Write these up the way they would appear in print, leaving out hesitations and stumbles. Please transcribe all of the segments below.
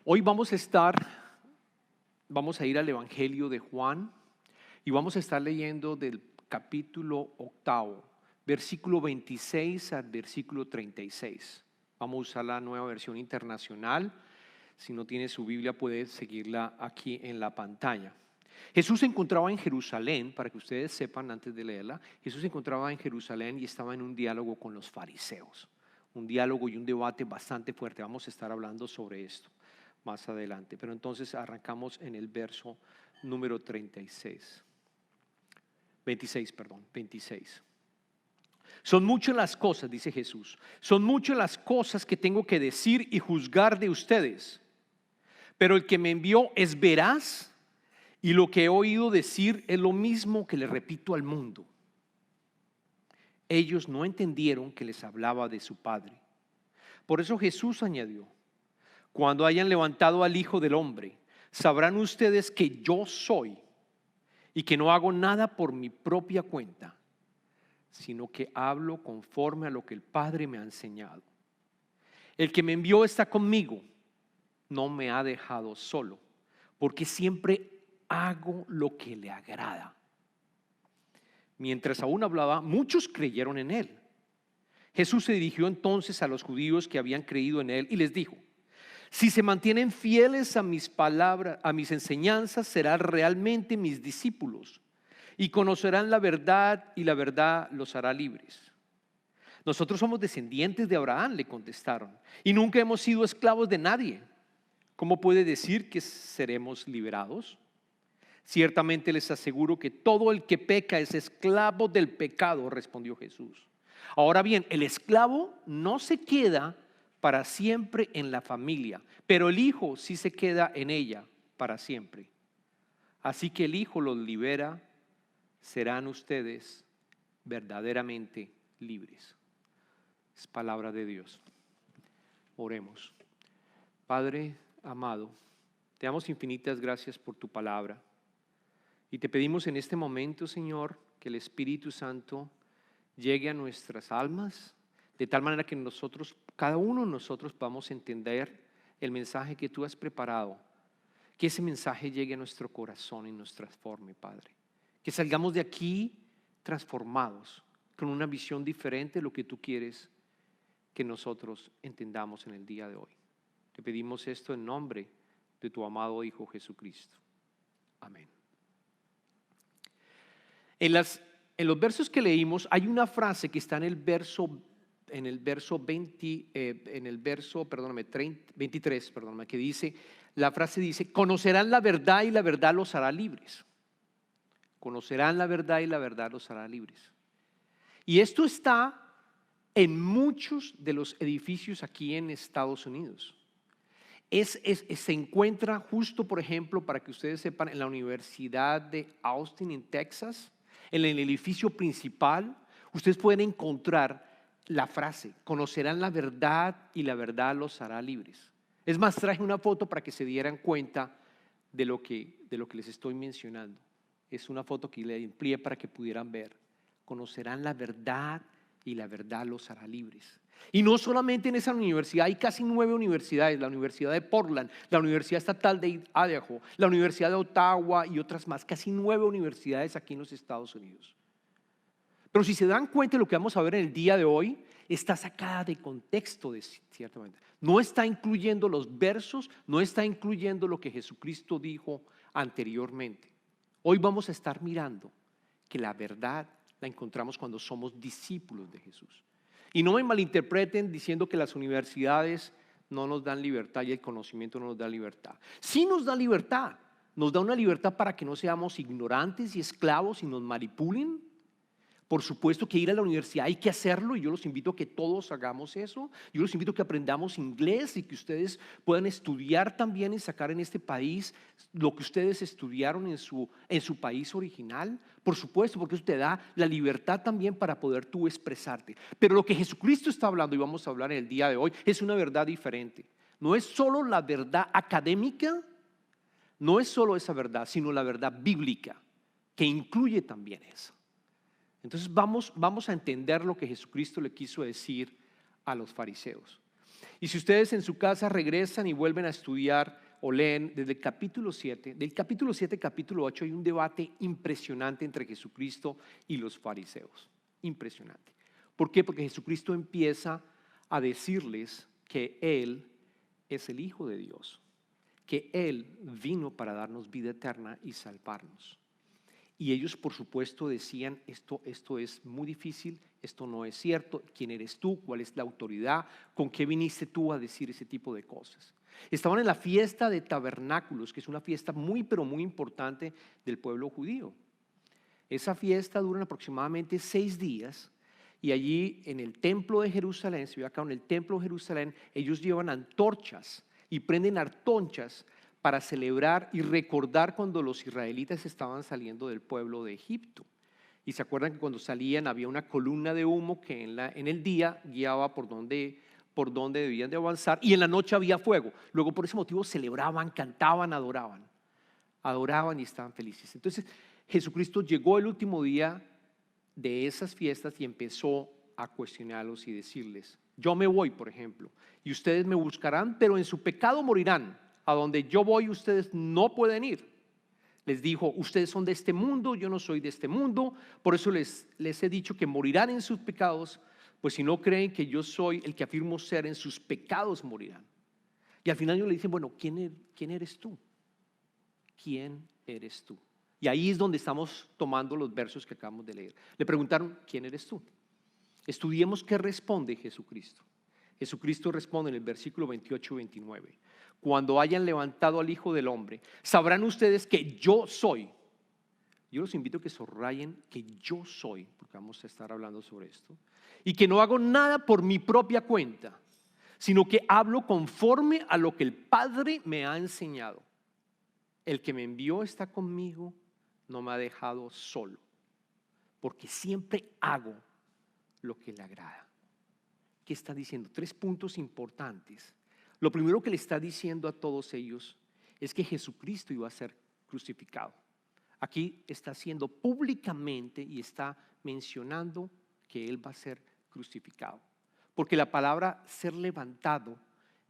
Hoy vamos a ir al Evangelio de Juan y vamos a estar leyendo del capítulo 8, versículo 26 al versículo 36. Vamos a usar la nueva versión internacional. Si no tiene su Biblia puede seguirla aquí en la pantalla. Jesús se encontraba en Jerusalén, para que ustedes sepan antes de leerla. Jesús se encontraba en Jerusalén y estaba en un diálogo con los fariseos. Un diálogo y un debate bastante fuerte. Vamos a estar hablando sobre esto más adelante. Pero entonces arrancamos en el verso número 26. 26. Son muchas las cosas, dice Jesús, son muchas las cosas que tengo que decir y juzgar de ustedes. Pero el que me envió es veraz y lo que he oído decir es lo mismo que le repito al mundo. Ellos no entendieron que les hablaba de su Padre. Por eso Jesús añadió: cuando hayan levantado al Hijo del Hombre, sabrán ustedes que yo soy y que no hago nada por mi propia cuenta, sino que hablo conforme a lo que el Padre me ha enseñado. El que me envió está conmigo, no me ha dejado solo, porque siempre hago lo que le agrada. Mientras aún hablaba, muchos creyeron en él. Jesús se dirigió entonces a los judíos que habían creído en él y les dijo: si se mantienen fieles a mis palabras, a mis enseñanzas, serán realmente mis discípulos y conocerán la verdad y la verdad los hará libres. Nosotros somos descendientes de Abraham, le contestaron, y nunca hemos sido esclavos de nadie. ¿Cómo puede decir que seremos liberados? Ciertamente les aseguro que todo el que peca es esclavo del pecado, respondió Jesús. Ahora bien, el esclavo no se queda para siempre en la familia, pero el Hijo sí se queda en ella para siempre. Así que el Hijo los libera, serán ustedes verdaderamente libres. Es palabra de Dios. Oremos. Padre amado, te damos infinitas gracias por tu palabra y te pedimos en este momento, Señor, que el Espíritu Santo llegue a nuestras almas de tal manera que nosotros, cada uno de nosotros, podamos entender el mensaje que tú has preparado, que ese mensaje llegue a nuestro corazón y nos transforme, Padre. Que salgamos de aquí transformados, con una visión diferente de lo que tú quieres que nosotros entendamos en el día de hoy. Te pedimos esto en nombre de tu amado Hijo Jesucristo. Amén. En los versos que leímos hay una frase que está en el verso 23, que dice, la frase dice: conocerán la verdad y la verdad los hará libres. Conocerán la verdad y la verdad los hará libres. Y esto está en muchos de los edificios aquí en Estados Unidos. Se encuentra justo, por ejemplo, para que ustedes sepan, en la Universidad de Austin, en Texas, en el edificio principal, ustedes pueden encontrar la frase: conocerán la verdad y la verdad los hará libres. Es más, traje una foto para que se dieran cuenta de lo que les estoy mencionando. Es una foto que le amplié para que pudieran ver. Conocerán la verdad y la verdad los hará libres. Y no solamente en esa universidad, hay casi 9 universidades: la Universidad de Portland, la Universidad Estatal de Idaho, la Universidad de Ottawa y otras más. Casi 9 universidades aquí en los Estados Unidos. Pero si se dan cuenta, lo que vamos a ver en el día de hoy está sacada de contexto, ciertamente. No está incluyendo los versos, no está incluyendo lo que Jesucristo dijo anteriormente. Hoy vamos a estar mirando que la verdad la encontramos cuando somos discípulos de Jesús. Y no me malinterpreten diciendo que las universidades no nos dan libertad y el conocimiento no nos da libertad. Sí nos da libertad, nos da una libertad para que no seamos ignorantes y esclavos y nos manipulen. Por supuesto que ir a la universidad hay que hacerlo y yo los invito a que todos hagamos eso. Yo los invito a que aprendamos inglés y que ustedes puedan estudiar también y sacar en este país lo que ustedes estudiaron en su país original. Por supuesto, porque eso te da la libertad también para poder tú expresarte. Pero lo que Jesucristo está hablando, y vamos a hablar en el día de hoy, es una verdad diferente. No es solo la verdad académica, no es solo esa verdad, sino la verdad bíblica, que incluye también eso. Entonces vamos a entender lo que Jesucristo le quiso decir a los fariseos. Y si ustedes en su casa regresan y vuelven a estudiar o leen desde el capítulo 7, del capítulo 7 al capítulo 8 hay un debate impresionante entre Jesucristo y los fariseos. Impresionante. ¿Por qué? Porque Jesucristo empieza a decirles que Él es el Hijo de Dios, que Él vino para darnos vida eterna y salvarnos. Y ellos, por supuesto, decían, esto es muy difícil, esto no es cierto, ¿quién eres tú? ¿Cuál es la autoridad? ¿Con qué viniste tú a decir ese tipo de cosas? Estaban en la fiesta de tabernáculos, que es una fiesta muy, pero muy importante del pueblo judío. Esa fiesta dura aproximadamente 6 días y allí en el templo de Jerusalén, si ve acá en el templo de Jerusalén, ellos llevan antorchas y prenden antorchas para celebrar y recordar cuando los israelitas estaban saliendo del pueblo de Egipto. Y se acuerdan que cuando salían había una columna de humo que en el día guiaba por donde debían de avanzar, y en la noche había fuego. Luego por ese motivo celebraban, cantaban, adoraban y estaban felices. Entonces Jesucristo llegó el último día de esas fiestas y empezó a cuestionarlos y decirles, yo me voy, por ejemplo, y ustedes me buscarán, pero en su pecado morirán. A donde yo voy ustedes no pueden ir. Les dijo, ustedes son de este mundo, yo no soy de este mundo, por eso les he dicho que morirán en sus pecados, pues si no creen que yo soy el que afirmo ser, en sus pecados morirán. Y al final ellos le dicen, bueno, ¿quién eres tú? ¿Quién eres tú? Y ahí es donde estamos tomando los versos que acabamos de leer. Le preguntaron, ¿quién eres tú? Estudiemos qué responde Jesucristo. Jesucristo responde en el versículo 28-29. Cuando hayan levantado al Hijo del Hombre, sabrán ustedes que yo soy. Yo los invito a que subrayen que yo soy, porque vamos a estar hablando sobre esto. Y que no hago nada por mi propia cuenta, sino que hablo conforme a lo que el Padre me ha enseñado. El que me envió está conmigo, no me ha dejado solo, porque siempre hago lo que le agrada. ¿Qué está diciendo? 3 puntos importantes. Lo primero que le está diciendo a todos ellos es que Jesucristo iba a ser crucificado. Aquí está haciendo públicamente y está mencionando que Él va a ser crucificado. Porque la palabra ser levantado,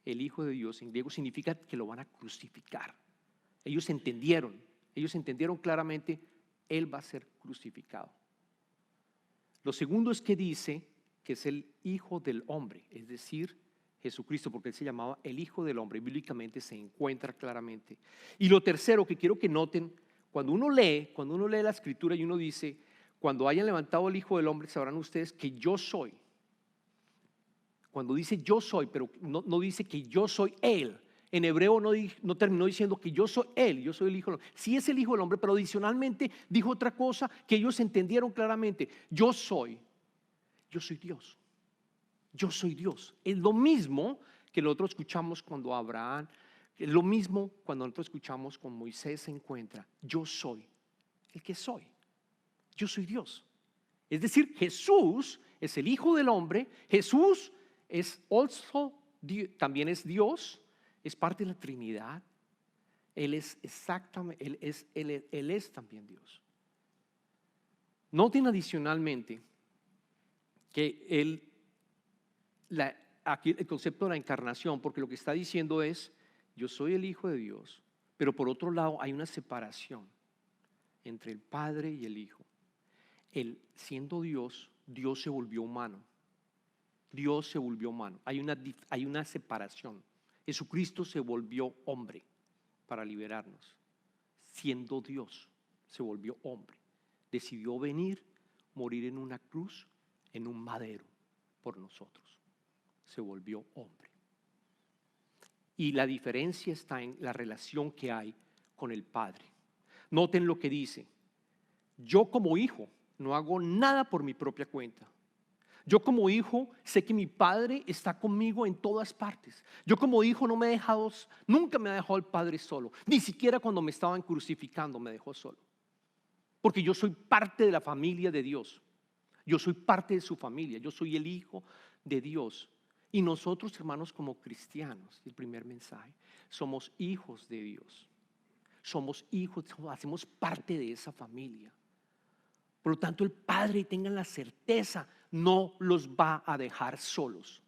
el Hijo de Dios en griego, significa que lo van a crucificar. Ellos entendieron claramente, Él va a ser crucificado. Lo segundo es que dice que es el Hijo del Hombre, es decir, Jesucristo, porque Él se llamaba el Hijo del Hombre, bíblicamente se encuentra claramente. Y lo tercero que quiero que noten, cuando uno lee la Escritura y uno dice, cuando hayan levantado el Hijo del Hombre, sabrán ustedes que yo soy. Cuando dice yo soy, pero no dice que yo soy Él. En hebreo no terminó diciendo que yo soy Él, yo soy el Hijo del Hombre. Sí es el Hijo del Hombre, pero adicionalmente dijo otra cosa que ellos entendieron claramente. Yo soy Dios. Yo soy Dios. Es lo mismo que nosotros escuchamos cuando Abraham, es lo mismo cuando nosotros escuchamos cuando Moisés se encuentra. Yo soy el que soy. Yo soy Dios. Es decir, Jesús es el Hijo del Hombre. Jesús es también es Dios, es parte de la Trinidad. Él es exactamente, Él es también Dios. Noten adicionalmente que aquí el concepto de la encarnación, porque lo que está diciendo es, yo soy el Hijo de Dios, pero por otro lado hay una separación entre el Padre y el Hijo. Él, siendo Dios, Dios se volvió humano. Dios se volvió humano. Hay una separación. Jesucristo se volvió hombre para liberarnos. Siendo Dios, se volvió hombre. Decidió venir, morir en una cruz, en un madero, por nosotros. Se volvió hombre. Y la diferencia está en la relación que hay con el Padre. Noten lo que dice. Yo como hijo no hago nada por mi propia cuenta. Yo como hijo sé que mi Padre está conmigo en todas partes. Yo como hijo nunca me ha dejado el Padre solo. Ni siquiera cuando me estaban crucificando me dejó solo. Porque yo soy parte de la familia de Dios. Yo soy parte de su familia. Yo soy el Hijo de Dios. Y nosotros, hermanos, como cristianos, el primer mensaje, somos hijos de Dios. Somos hijos, hacemos parte de esa familia. Por lo tanto, el Padre, tengan la certeza, no los va a dejar solos.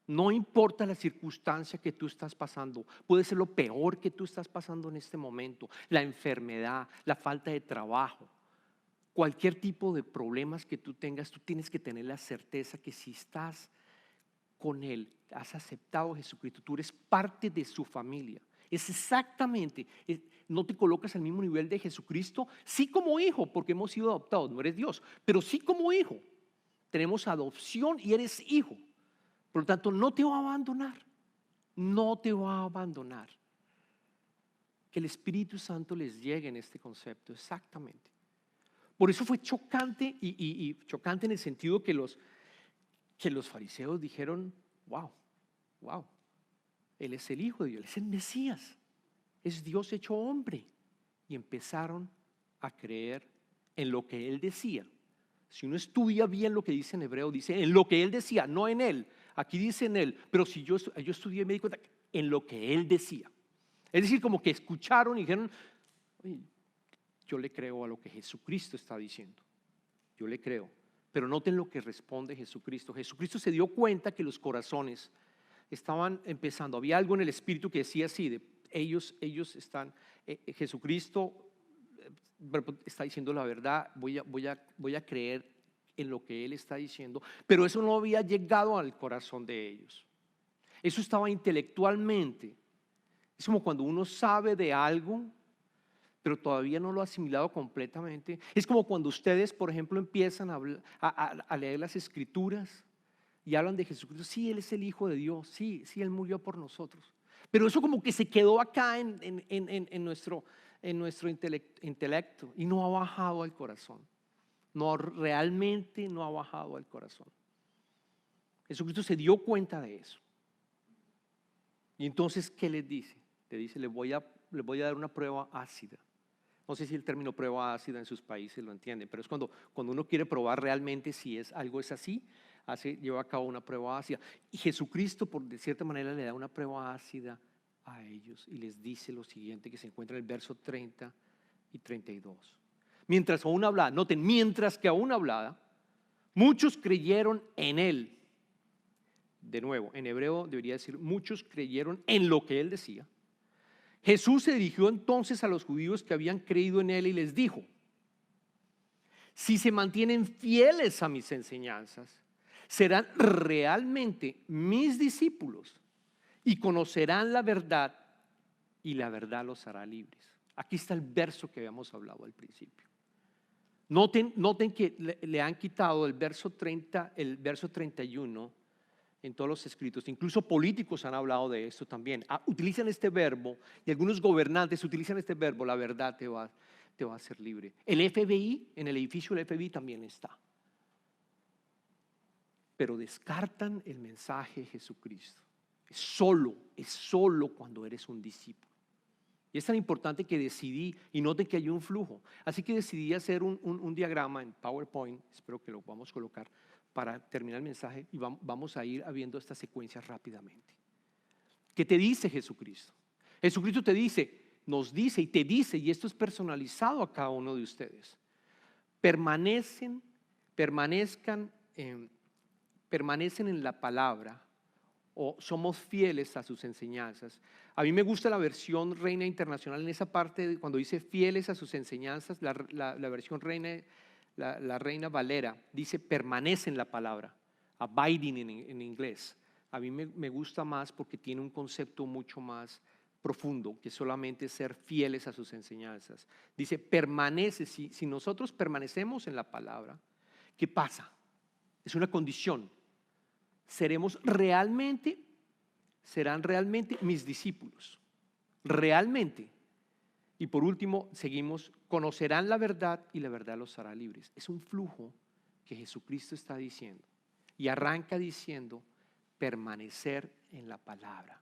No importa la circunstancia que tú estás pasando, puede ser lo peor que tú estás pasando en este momento, la enfermedad, la falta de trabajo, cualquier tipo de problemas que tú tengas, tú tienes que tener la certeza que si estás con Él, has aceptado a Jesucristo, tú eres parte de su familia. Es exactamente, no te colocas al mismo nivel de Jesucristo, sí como hijo, porque hemos sido adoptados, no eres Dios, pero sí como hijo. Tenemos adopción y eres hijo. Por lo tanto, no te va a abandonar, no te va a abandonar. Que el Espíritu Santo les llegue en este concepto, exactamente. Por eso fue chocante y chocante en el sentido que los fariseos dijeron, wow, wow, Él es el Hijo de Dios, Él es el Mesías, es Dios hecho hombre. Y empezaron a creer en lo que Él decía. Si uno estudia bien lo que dice en hebreo, dice en lo que Él decía, no en Él. Aquí dice en Él, pero si yo estudié y me di cuenta en lo que Él decía. Es decir, como que escucharon y dijeron, oye, yo le creo a lo que Jesucristo está diciendo. Yo le creo. Pero noten lo que responde Jesucristo. Jesucristo se dio cuenta que los corazones estaban empezando. Había algo en el espíritu que decía así, de ellos están, Jesucristo está diciendo la verdad, voy a creer en lo que Él está diciendo, pero eso no había llegado al corazón de ellos. Eso estaba intelectualmente. Es como cuando uno sabe de algo, pero todavía no lo ha asimilado completamente. Es como cuando ustedes, por ejemplo, empiezan a leer las Escrituras y hablan de Jesucristo. Sí, Él es el Hijo de Dios, sí, Él murió por nosotros. Pero eso como que se quedó acá en nuestro intelecto y no ha bajado al corazón. No, realmente no ha bajado al corazón. Jesucristo se dio cuenta de eso. Y entonces, ¿qué les dice? Le dice, les voy a dar una prueba ácida. No sé si el término prueba ácida en sus países lo entienden, pero es cuando uno quiere probar realmente si algo es así, lleva a cabo una prueba ácida. Y Jesucristo, de cierta manera, le da una prueba ácida a ellos y les dice lo siguiente que se encuentra en el verso 30 y 32. Mientras aún hablaba, noten, mientras que aún hablaba, muchos creyeron en Él. De nuevo, en hebreo debería decir, muchos creyeron en lo que Él decía. Jesús se dirigió entonces a los judíos que habían creído en Él y les dijo, si se mantienen fieles a mis enseñanzas, serán realmente mis discípulos y conocerán la verdad y la verdad los hará libres. Aquí está el verso que habíamos hablado al principio. Noten que le han quitado el verso 30, el verso 31 en todos los escritos, incluso políticos han hablado de esto también. Utilizan este verbo y algunos gobernantes utilizan este verbo, la verdad te va a hacer libre. El FBI, en el edificio del FBI también está. Pero descartan el mensaje de Jesucristo. Es solo cuando eres un discípulo. Y es tan importante que decidí, y noten que hay un flujo. Así que decidí hacer un diagrama en PowerPoint, espero que lo podamos colocar para terminar el mensaje y vamos a ir viendo esta secuencia rápidamente. ¿Qué te dice Jesucristo? Jesucristo te dice, nos dice y te dice, y esto es personalizado a cada uno de ustedes. Permanecen en la palabra o somos fieles a sus enseñanzas. A mí me gusta la versión Reina Internacional en esa parte cuando dice fieles a sus enseñanzas, la versión Reina. La Reina Valera dice permanece en la palabra, abiding en inglés. A mí me gusta más porque tiene un concepto mucho más profundo que solamente ser fieles a sus enseñanzas. Dice permanece, si nosotros permanecemos en la palabra, ¿qué pasa? Es una condición. Serán realmente mis discípulos, realmente. Y por último, seguimos, conocerán la verdad y la verdad los hará libres. Es un flujo que Jesucristo está diciendo. Y arranca diciendo, permanecer en la palabra.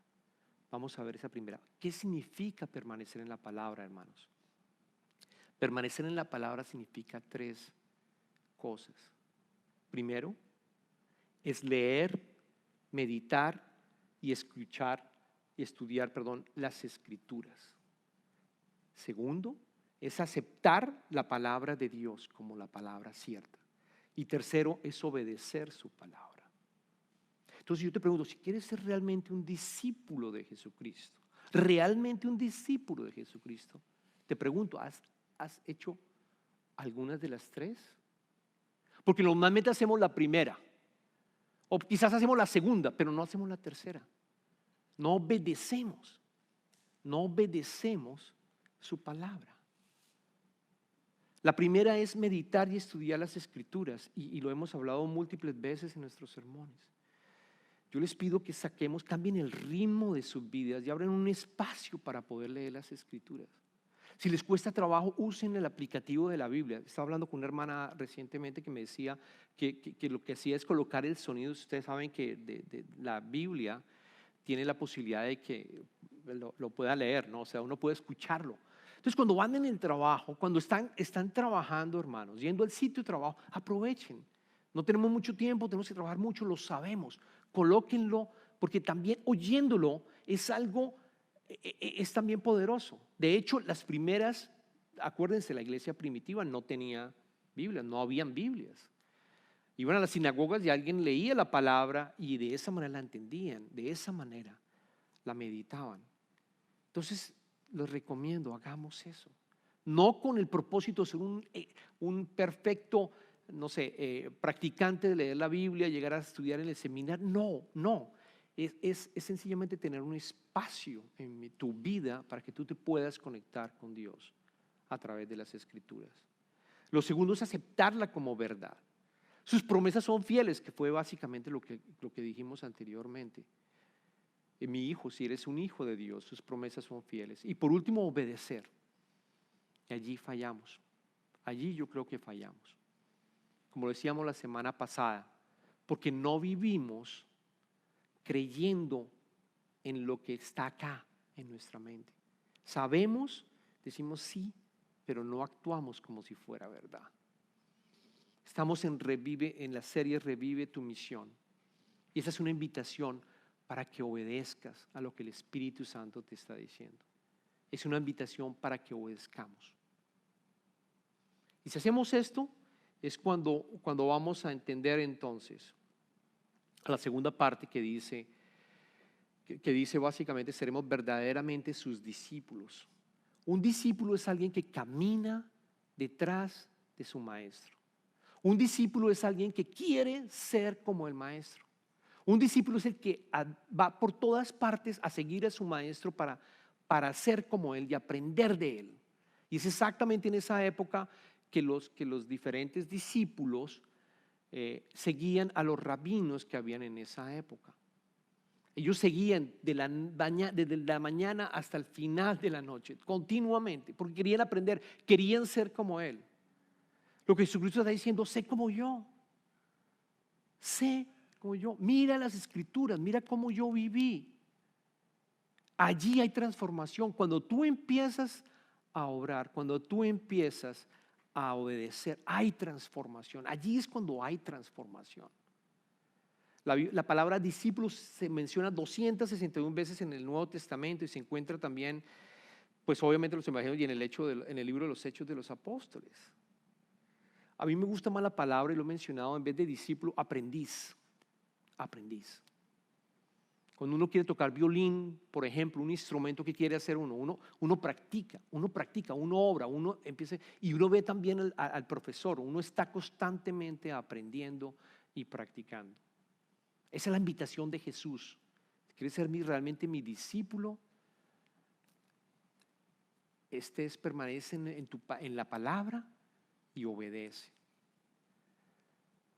Vamos a ver esa primera. ¿Qué significa permanecer en la palabra, hermanos? Permanecer en la palabra significa tres cosas. Primero, es leer, meditar y estudiar las Escrituras. Segundo, es aceptar la palabra de Dios como la palabra cierta. Y tercero, es obedecer su palabra. Entonces yo te pregunto, si quieres ser realmente un discípulo de Jesucristo, realmente un discípulo de Jesucristo, te pregunto, ¿has hecho algunas de las tres? Porque normalmente hacemos la primera, o quizás hacemos la segunda, pero no hacemos la tercera. No obedecemos su palabra. La primera es meditar y estudiar las Escrituras, y lo hemos hablado múltiples veces en nuestros sermones. Yo les pido que cambien el ritmo de sus vidas y abran un espacio para poder leer las Escrituras. Si les cuesta trabajo, usen el aplicativo de la Biblia. Estaba hablando con una hermana recientemente que me decía que lo que hacía es colocar el sonido. Ustedes saben que de la Biblia tiene la posibilidad de que lo pueda leer, ¿no? O sea, uno puede escucharlo. Entonces, cuando van en el trabajo, cuando están trabajando, hermanos, yendo al sitio de trabajo, aprovechen. No tenemos mucho tiempo, tenemos que trabajar mucho, lo sabemos. Colóquenlo, porque también oyéndolo es algo, es también poderoso. De hecho, las primeras, acuérdense, la iglesia primitiva no tenía Biblia, no habían Biblias. Iban a las sinagogas y alguien leía la palabra y de esa manera la entendían, de esa manera la meditaban. Entonces, les recomiendo, hagamos eso. No con el propósito de ser un perfecto, no sé, practicante de leer la Biblia, llegar a estudiar en el seminario. No. Es sencillamente tener un espacio en tu vida para que tú te puedas conectar con Dios a través de las Escrituras. Lo segundo es aceptarla como verdad. Sus promesas son fieles, que fue básicamente lo que dijimos anteriormente. Mi hijo, si eres un hijo de Dios, sus promesas son fieles. Y por último, obedecer. Y allí fallamos. Allí yo creo que fallamos. Como decíamos la semana pasada, porque no vivimos creyendo en lo que está acá en nuestra mente. Sabemos, decimos sí, pero no actuamos como si fuera verdad. Estamos en la serie Revive tu misión. Y esa es una invitación para que obedezcas a lo que el Espíritu Santo te está diciendo. Es una invitación para que obedezcamos. Y si hacemos esto, es cuando vamos a entender entonces a la segunda parte que dice básicamente seremos verdaderamente sus discípulos. Un discípulo es alguien que camina detrás de su maestro. Un discípulo es alguien que quiere ser como el maestro. Un discípulo es el que va por todas partes a seguir a su maestro para ser como él y aprender de él. Y es exactamente en esa época que los diferentes discípulos seguían a los rabinos que habían en esa época. Ellos seguían desde la mañana hasta el final de la noche, continuamente, porque querían aprender, querían ser como él. Lo que Jesucristo está diciendo, sé como yo, mira las Escrituras, mira cómo yo viví. Allí hay transformación. Cuando tú empiezas a obrar, cuando tú empiezas a obedecer, hay transformación. Allí es cuando hay transformación. La palabra discípulos se menciona 261 veces en el Nuevo Testamento y se encuentra también, pues obviamente los evangelios y en el libro de los Hechos de los Apóstoles. A mí me gusta más la palabra, y lo he mencionado, en vez de discípulo, aprendiz. Cuando uno quiere tocar violín, por ejemplo, un instrumento que quiere hacer uno practica, uno obra, uno empieza, y uno ve también al profesor, uno está constantemente aprendiendo y practicando. Esa es la invitación de Jesús. ¿Quieres ser realmente mi discípulo? Permanece en la palabra y obedece.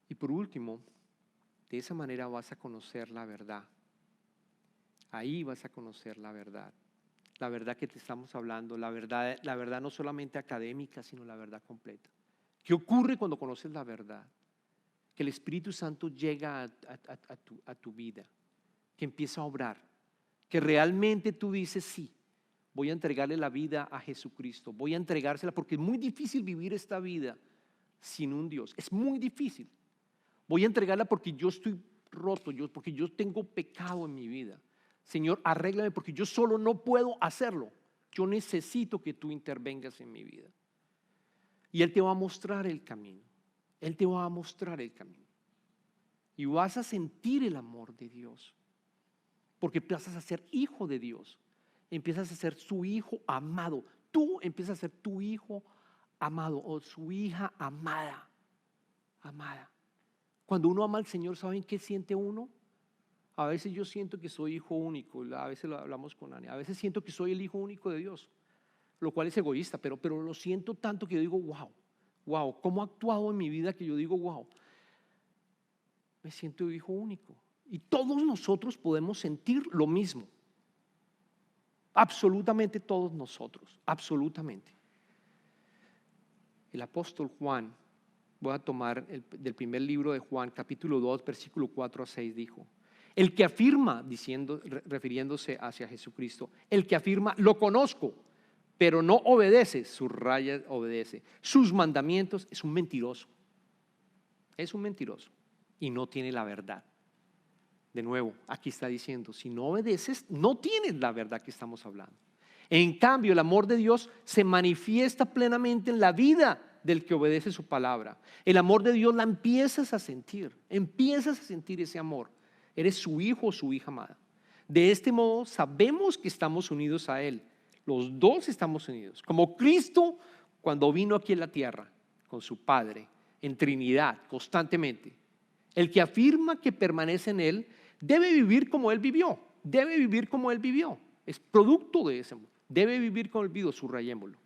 Y por último, de esa manera vas a conocer la verdad. Ahí vas a conocer la verdad que te estamos hablando, la verdad no solamente académica, sino la verdad completa. ¿Qué ocurre cuando conoces la verdad? Que el Espíritu Santo llega a tu vida, que empieza a obrar, que realmente tú dices sí, voy a entregarle la vida a Jesucristo, voy a entregársela porque es muy difícil vivir esta vida sin un Dios, es muy difícil. Voy a entregarla porque yo estoy roto, porque yo tengo pecado en mi vida. Señor, arréglame porque yo solo no puedo hacerlo. Yo necesito que tú intervengas en mi vida. Y Él te va a mostrar el camino. Él te va a mostrar el camino. y vas a sentir el amor de Dios, porque empiezas a ser hijo de Dios, empiezas a ser su hijo amado. Tú empiezas a ser tu hijo amado o su hija amada, amada. Cuando uno ama al Señor, ¿saben qué siente uno? A veces yo siento que soy hijo único, a veces lo hablamos con Ani, a veces siento que soy el hijo único de Dios, lo cual es egoísta, pero lo siento tanto que yo digo, wow, ¿cómo ha actuado en mi vida que yo digo, wow, me siento hijo único? Y todos nosotros podemos sentir lo mismo, absolutamente todos nosotros, absolutamente. El apóstol Juan, voy a tomar del primer libro de Juan, capítulo 2, versículo 4 a 6, dijo: el que afirma, refiriéndose hacia Jesucristo, el que afirma, lo conozco, pero no obedece, subraya, obedece sus mandamientos, es un mentiroso. Es un mentiroso y no tiene la verdad. De nuevo, aquí está diciendo, si no obedeces, no tienes la verdad que estamos hablando. En cambio, el amor de Dios se manifiesta plenamente en la vida del que obedece su palabra. El amor de Dios la empiezas a sentir ese amor. Eres su hijo o su hija amada. De este modo sabemos que estamos unidos a Él. Los dos estamos unidos. Como Cristo cuando vino aquí en la tierra con su Padre, en Trinidad, constantemente. El que afirma que permanece en Él debe vivir como Él vivió. Debe vivir como Él vivió. Es producto de ese amor. Debe vivir como Él vivió, subrayémoslo.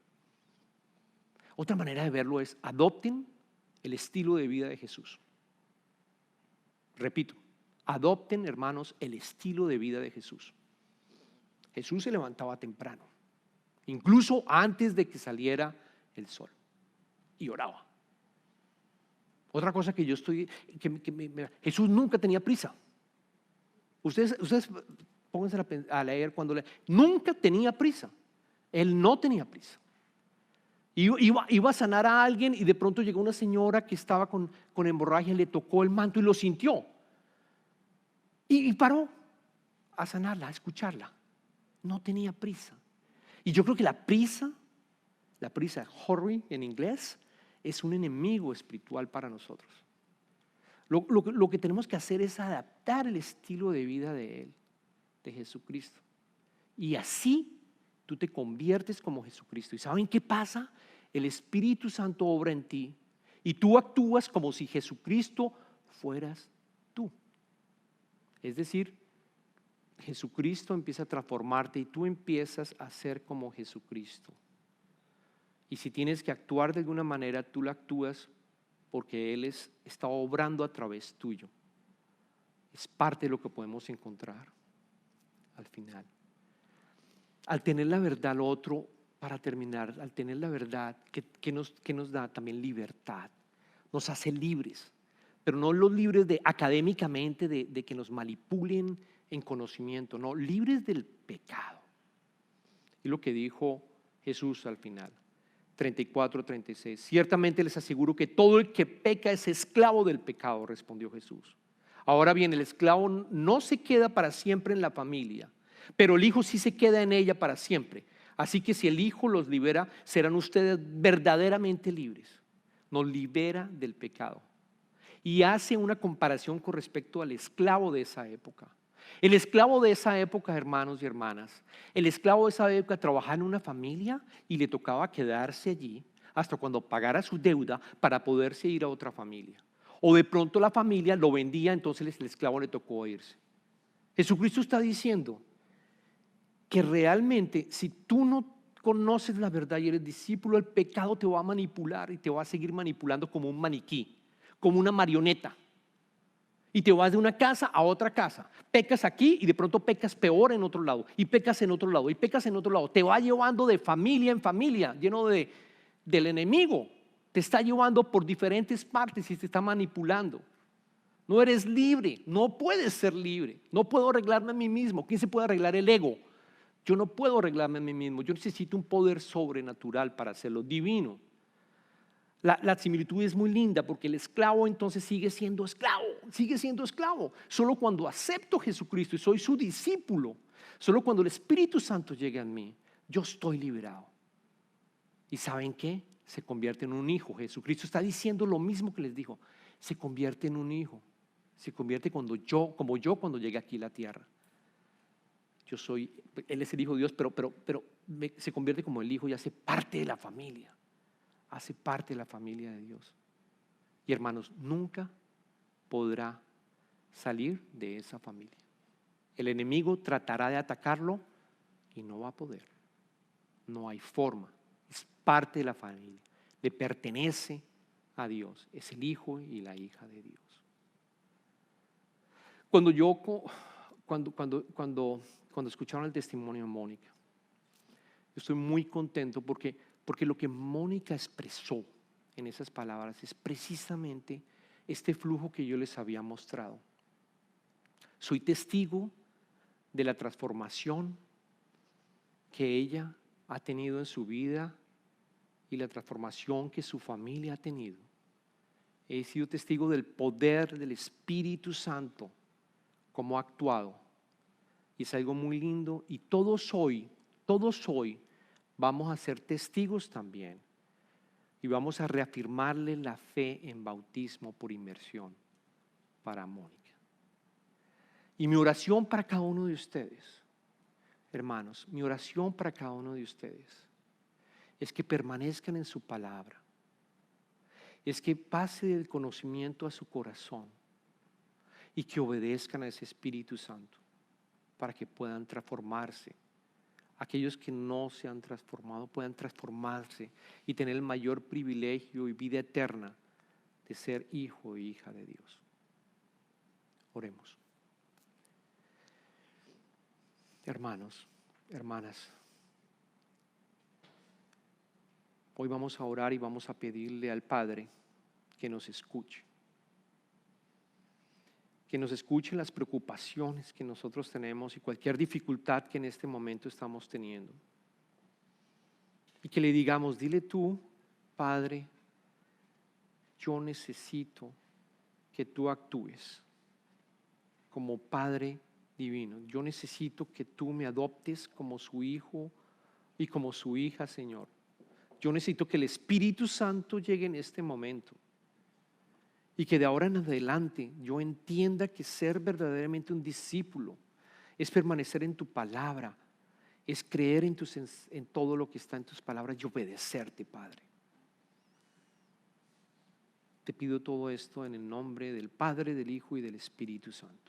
Otra manera de verlo es: adopten el estilo de vida de Jesús. Repito, adopten, hermanos, el estilo de vida de Jesús. Jesús se levantaba temprano, incluso antes de que saliera el sol, y oraba. Otra cosa que yo Jesús nunca tenía prisa. Ustedes pónganse a leer cuando nunca tenía prisa. Él no tenía prisa. Iba a sanar a alguien y de pronto llegó una señora que estaba con hemorragia, le tocó el manto y lo sintió. Y paró a sanarla, a escucharla. No tenía prisa. Y yo creo que la prisa, hurry en inglés, es un enemigo espiritual para nosotros. Lo que tenemos que hacer es adaptar el estilo de vida de Él, de Jesucristo. Y así tú te conviertes como Jesucristo. ¿Y saben qué pasa? El Espíritu Santo obra en ti y tú actúas como si Jesucristo fueras tú. Es decir, Jesucristo empieza a transformarte y tú empiezas a ser como Jesucristo. Y si tienes que actuar de alguna manera, tú la actúas porque Él está obrando a través tuyo. Es parte de lo que podemos encontrar al final. Al tener la verdad, lo otro, para terminar, al tener la verdad, que nos da también libertad, nos hace libres, pero no los libres académicamente de que nos manipulen en conocimiento, no, libres del pecado. Y lo que dijo Jesús al final, 34, 36, ciertamente les aseguro que todo el que peca es esclavo del pecado, respondió Jesús. Ahora bien, el esclavo no se queda para siempre en la familia, pero el hijo sí se queda en ella para siempre. Así que si el Hijo los libera, serán ustedes verdaderamente libres. Nos libera del pecado. Y hace una comparación con respecto al esclavo de esa época. El esclavo de esa época, hermanos y hermanas, el esclavo de esa época trabajaba en una familia y le tocaba quedarse allí hasta cuando pagara su deuda para poderse ir a otra familia. O de pronto la familia lo vendía, entonces el esclavo le tocó irse. Jesucristo está diciendo que realmente si tú no conoces la verdad y eres discípulo, el pecado te va a manipular y te va a seguir manipulando como un maniquí, como una marioneta. Y te vas de una casa a otra casa, pecas aquí y de pronto pecas peor en otro lado, y pecas en otro lado, y pecas en otro lado. Te va llevando de familia en familia, lleno del enemigo. Te está llevando por diferentes partes y te está manipulando. No eres libre, no puedes ser libre. No puedo arreglarme a mí mismo. ¿Quién se puede arreglar el ego? Yo no puedo arreglarme a mí mismo. Yo necesito un poder sobrenatural para hacerlo, divino. La similitud es muy linda porque el esclavo entonces sigue siendo esclavo. Solo cuando acepto a Jesucristo y soy su discípulo, solo cuando el Espíritu Santo llega en mí, yo estoy liberado. ¿Y saben qué? Se convierte en un hijo. Jesucristo está diciendo lo mismo que les dijo. Se convierte en un hijo. Se convierte como yo cuando llegué aquí a la tierra. Él es el Hijo de Dios, pero se convierte como el Hijo y hace parte de la familia. Hace parte de la familia de Dios. Y hermanos, nunca podrá salir de esa familia. El enemigo tratará de atacarlo y no va a poder. No hay forma. Es parte de la familia. Le pertenece a Dios. Es el hijo y la hija de Dios. Cuando escucharon el testimonio de Mónica, yo estoy muy contento porque lo que Mónica expresó en esas palabras es precisamente este flujo que yo les había mostrado. Soy testigo de la transformación que ella ha tenido en su vida y la transformación que su familia ha tenido. He sido testigo del poder del Espíritu Santo, cómo ha actuado. Y es algo muy lindo. Y todos hoy vamos a ser testigos también. Y vamos a reafirmarle la fe en bautismo por inmersión para Mónica. Y mi oración para cada uno de ustedes, hermanos, mi oración para cada uno de ustedes es que permanezcan en su palabra. Es que pase del conocimiento a su corazón y que obedezcan a ese Espíritu Santo para que puedan transformarse. Aquellos que no se han transformado puedan transformarse y tener el mayor privilegio y vida eterna de ser hijo e hija de Dios. Oremos. Hermanos, hermanas, hoy vamos a orar y vamos a pedirle al Padre que nos escuche. Que nos escuche las preocupaciones que nosotros tenemos y cualquier dificultad que en este momento estamos teniendo. Y que le digamos, dile tú, Padre, yo necesito que tú actúes como Padre divino. Yo necesito que tú me adoptes como su hijo y como su hija, Señor. Yo necesito que el Espíritu Santo llegue en este momento. Y que de ahora en adelante yo entienda que ser verdaderamente un discípulo es permanecer en tu palabra, es creer en todo lo que está en tus palabras y obedecerte, Padre. Te pido todo esto en el nombre del Padre, del Hijo y del Espíritu Santo.